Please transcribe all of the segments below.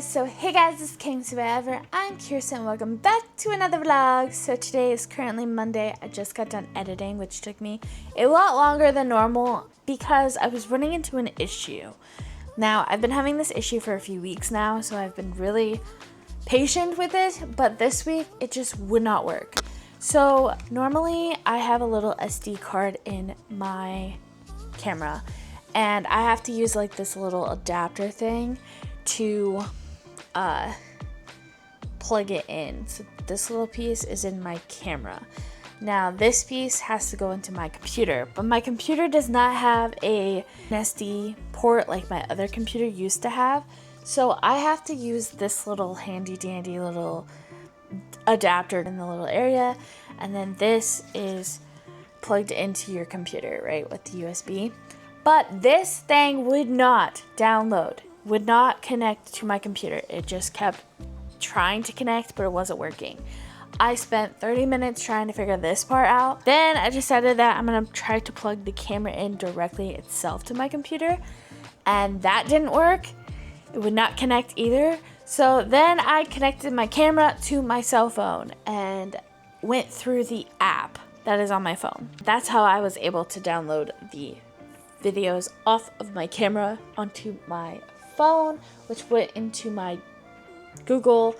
guys, so hey guys, this is KMCers. I'm Kiersten. Welcome back to another vlog. So today is currently Monday. I just got done editing, which took me a lot longer than normal because I was running into an issue. Now, I've been having this issue for a few weeks now, so I've been really patient with it, but this week it just would not work. So normally I have a little SD card in my camera, and I have to use like this little adapter thing to plug it in. So this little piece is in my camera. Now this piece has to go into my computer, but my computer does not have a SD port like my other computer used to have. So I have to use this little handy dandy little adapter in the little area, and then this is plugged into your computer, right, with the USB. But this thing would not download, would not connect to my computer. It just kept trying to connect, but it wasn't working. I spent 30 minutes trying to figure this part out. Then I decided that I'm gonna try to plug the camera in directly itself to my computer, and that didn't work. It would not connect either. So then I connected my camera to my cell phone and went through the app that is on my phone. That's how I was able to download the videos off of my camera onto my phone, which went into my Google,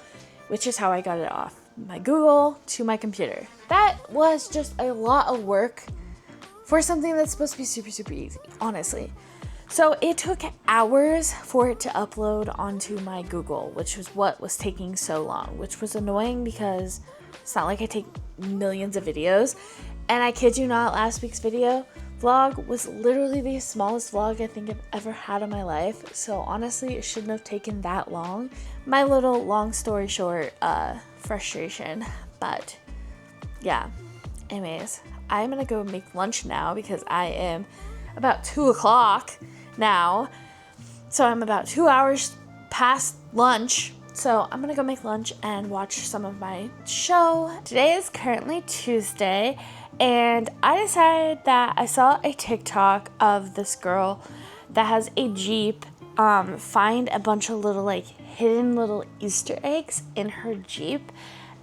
which is how I got it off my Google to my computer. That was just a lot of work for something that's supposed to be super easy, honestly. So it took hours for it to upload onto my Google, which was what was taking so long, which was annoying because it's not like I take millions of videos. And I kid you not, last week's vlog was literally the smallest vlog I think I've ever had in my life. So honestly, it shouldn't have taken that long. My little long story short frustration. But yeah, anyways, I'm gonna go make lunch now because I am about 2 o'clock now. So I'm about 2 hours past lunch. So I'm gonna go make lunch and watch some of my show. Today is currently Tuesday, and I decided that I saw a TikTok of this girl that has a Jeep find a bunch of little like hidden little Easter eggs in her Jeep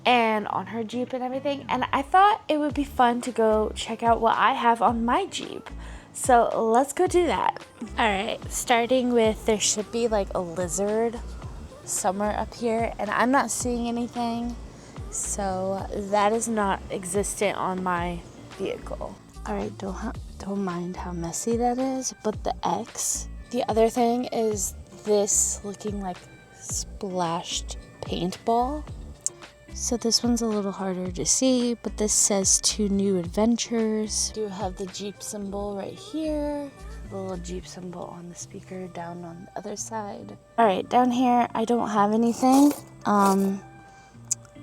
and on her Jeep and everything, and I thought it would be fun to go check out what I have on my Jeep. So let's go do that. Alright, starting with there should be like a lizard somewhere up here, and I'm not seeing anything, so that is not existent on my vehicle. Alright, don't mind how messy that is, but the X. The other thing is this looking like splashed paintball. So this one's a little harder to see, but this says 2 new adventures. Do have the Jeep symbol right here. The little Jeep symbol on the speaker down on the other side. Alright, down here I don't have anything.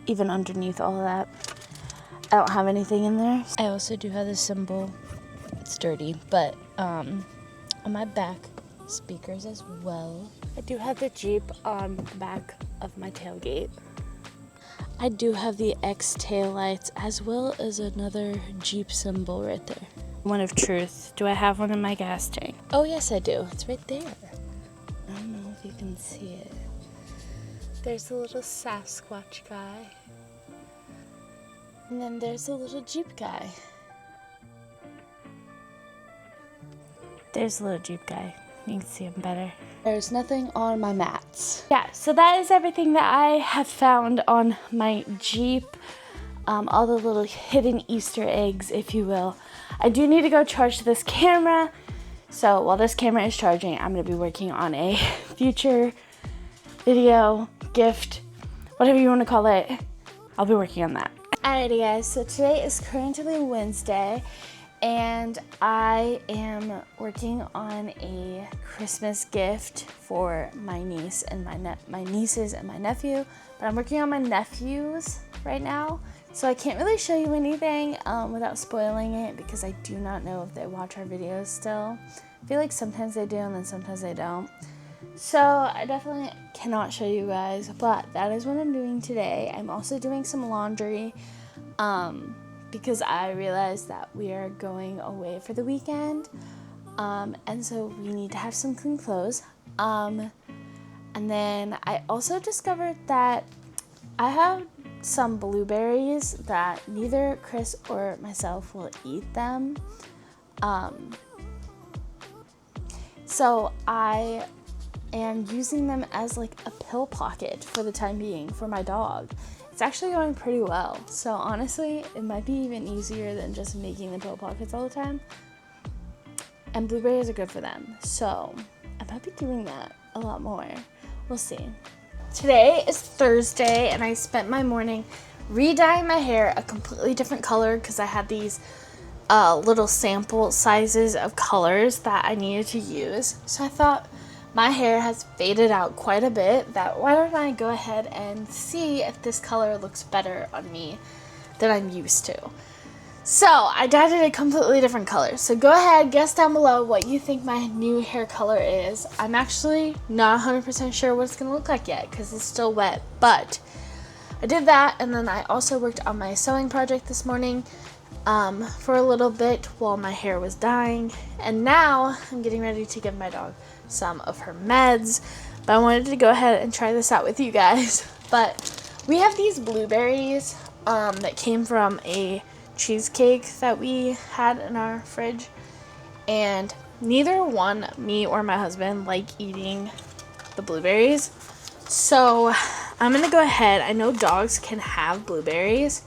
Even underneath all of that, I don't have anything in there. I also do have the symbol. It's dirty, but on my back speakers as well. I do have the Jeep on the back of my tailgate. I do have the X taillights as well as another Jeep symbol right there. One of truth. Do I have one in my gas tank? Oh yes, I do. It's right there. I don't know if you can see it. There's a little Sasquatch guy. And then there's a little Jeep guy. There's a little Jeep guy. You can see him better. There's nothing on my mats. Yeah, so that is everything that I have found on my Jeep. All the little hidden Easter eggs, if you will. I do need to go charge this camera. So while this camera is charging, I'm going to be working on a future video, gift, whatever you want to call it. I'll be working on that. Alrighty guys, so today is currently Wednesday, and I am working on a Christmas gift for my niece and my nieces and my nephew. But I'm working on my nephews right now, so I can't really show you anything without spoiling it because I do not know if they watch our videos still. I feel like sometimes they do and then sometimes they don't. So I definitely cannot show you guys, but that is what I'm doing today. I'm also doing some laundry because I realized that we are going away for the weekend, and so we need to have some clean clothes. And then I also discovered that I have some blueberries that neither Chris or myself will eat them. So I am using them as like a pill pocket for the time being for my dog. It's actually going pretty well. So honestly, it might be even easier than just making the pill pockets all the time. And blueberries are good for them. So I might be doing that a lot more. We'll see. Today is Thursday and I spent my morning re-dyeing my hair a completely different color because I had these little sample sizes of colors that I needed to use. So I thought my hair has faded out quite a bit, that why don't I go ahead and see if this color looks better on me than I'm used to. So I dyed it a completely different color. So go ahead, guess down below what you think my new hair color is. I'm actually not 100% sure what it's going to look like yet because it's still wet. But I did that, and then I also worked on my sewing project this morning for a little bit while my hair was dyeing. And now I'm getting ready to give my dog some of her meds. But I wanted to go ahead and try this out with you guys. But we have these blueberries that came from a cheesecake that we had in our fridge, and neither one, me or my husband, like eating the blueberries. So I'm gonna go ahead, I know dogs can have blueberries,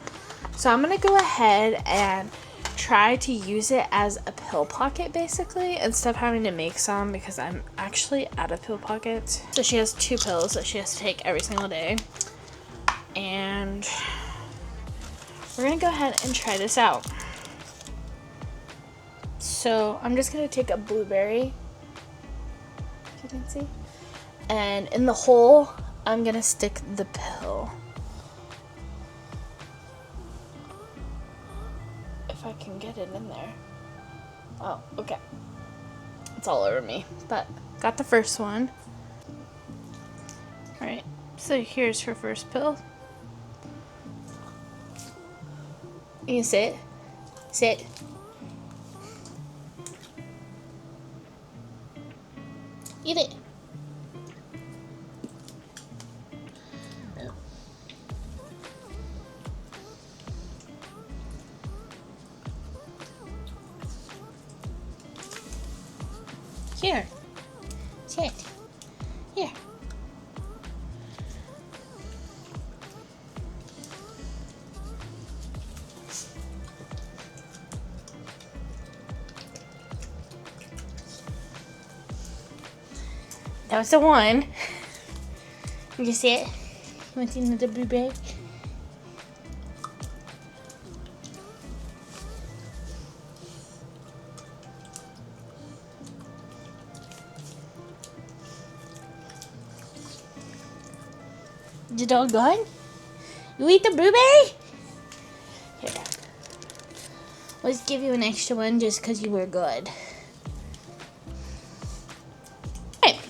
so I'm gonna go ahead and try to use it as a pill pocket basically, instead of having to make some because I'm actually out of pill pockets. So she has 2 pills that she has to take every single day, and we're gonna go ahead and try this out. So I'm just gonna take a blueberry, if you can see, and in the hole I'm gonna stick the pill. If I can get it in there. Oh, okay. It's all over me, but got the first one. All right, so here's her first pill. You can sit. Sit. Eat it. Here. Sit. Here. That was the one. You just see it? You want to see another blueberry? Is it all gone? You eat the blueberry? Here. Let's give you an extra one just because you were good.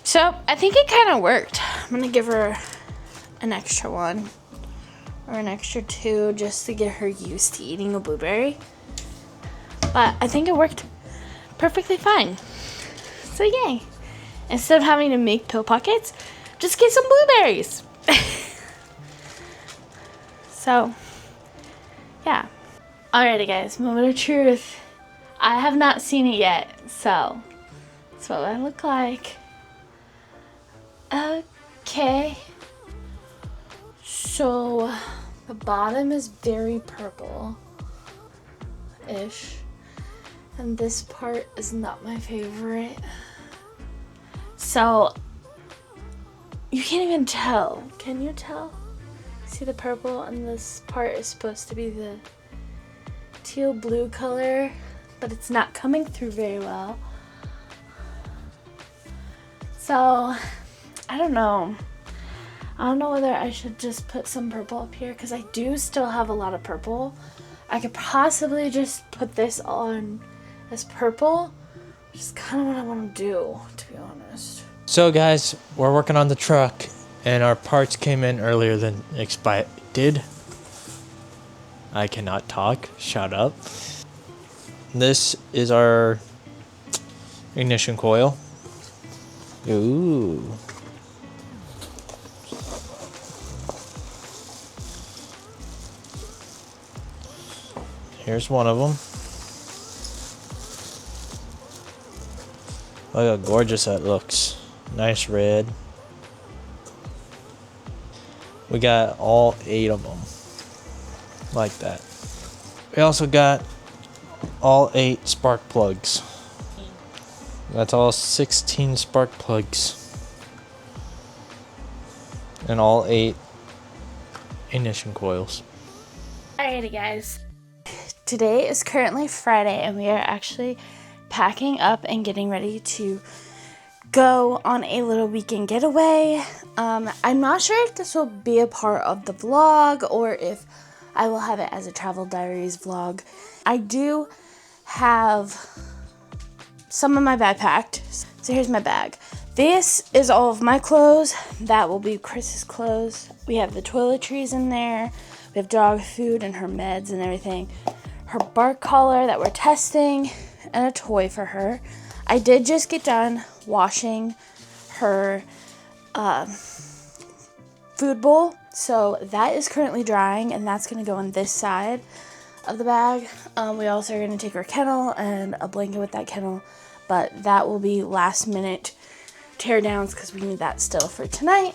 So I think it kind of worked. I'm gonna give her an extra one or an extra 2 just to get her used to eating a blueberry. But I think it worked perfectly fine. So yay. Instead of having to make pill pockets, just get some blueberries. So yeah. Alrighty guys, moment of truth. I have not seen it yet, so that's what I look like. Okay, so the bottom is very purple-ish, and this part is not my favorite. So you can't even tell. Can you tell? See the purple, and this part is supposed to be the teal blue color, but it's not coming through very well. So I don't know. I don't know whether I should just put some purple up here because I do still have a lot of purple. I could possibly just put this on as purple, which is kind of what I want to do, to be honest. So guys, we're working on the truck and our parts came in earlier than expected. I cannot talk. Shut up. This is our ignition coil. Ooh. Here's one of them. Look how gorgeous that looks. Nice red. We got all 8 of them. Like that. We also got all 8 spark plugs. That's all 16 spark plugs. And all 8 ignition coils. Alrighty guys, today is currently Friday and we are actually packing up and getting ready to go on a little weekend getaway. I'm not sure if this will be a part of the vlog or if I will have it as a travel diaries vlog. I do have some of my bag packed, so here's my bag. This is all of my clothes. That will be Chris's clothes. We have the toiletries in there. We have dog food and her meds and everything. Her bark collar that we're testing and a toy for her. I did just get done washing her food bowl. So that is currently drying and that's going to go on this side of the bag. We also are going to take her kennel and a blanket with that kennel. But that will be last minute tear downs because we need that still for tonight.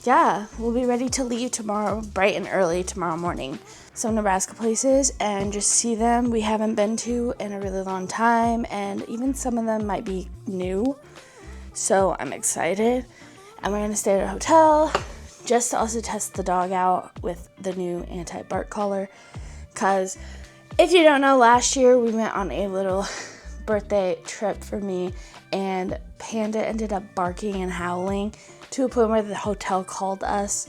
Yeah, we'll be ready to leave tomorrow, bright and early tomorrow morning. Some Nebraska places and just see them we haven't been to in a really long time, and even some of them might be new. So I'm excited. And we're gonna stay at a hotel just to also test the dog out with the new anti-bark collar. Cause if you don't know, last year we went on a little birthday trip for me and Panda ended up barking and howling to a point where the hotel called us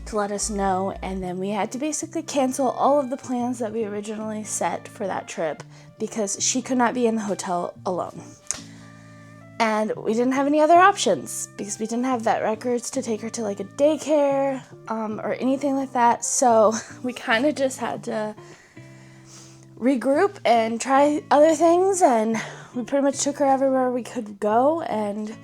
to let us know, and then we had to basically cancel all of the plans that we originally set for that trip because she could not be in the hotel alone. And we didn't have any other options because we didn't have vet records to take her to like a daycare or anything like that. So we kind of just had to regroup and try other things, and we pretty much took her everywhere we could go. And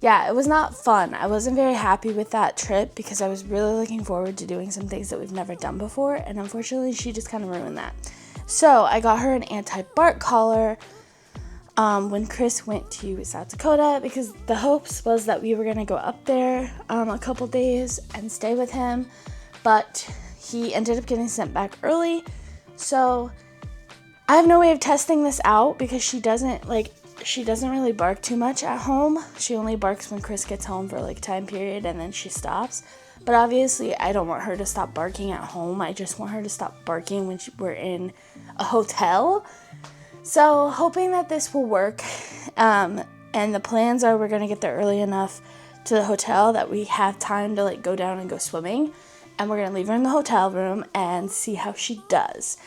yeah, it was not fun. I wasn't very happy with that trip because I was really looking forward to doing some things that we've never done before, and unfortunately she just kind of ruined that. So I got her an anti-bark collar when Chris went to South Dakota because the hopes was that we were going to go up there a couple days and stay with him, but he ended up getting sent back early. So I have no way of testing this out because she doesn't really bark too much at home. She only barks when Chris gets home for like a time period and then she stops. But obviously I don't want her to stop barking at home. I just want her to stop barking when we're in a hotel. So hoping that this will work. And the plans are we're going to get there early enough to the hotel that we have time to like go down and go swimming. And we're going to leave her in the hotel room and see how she does.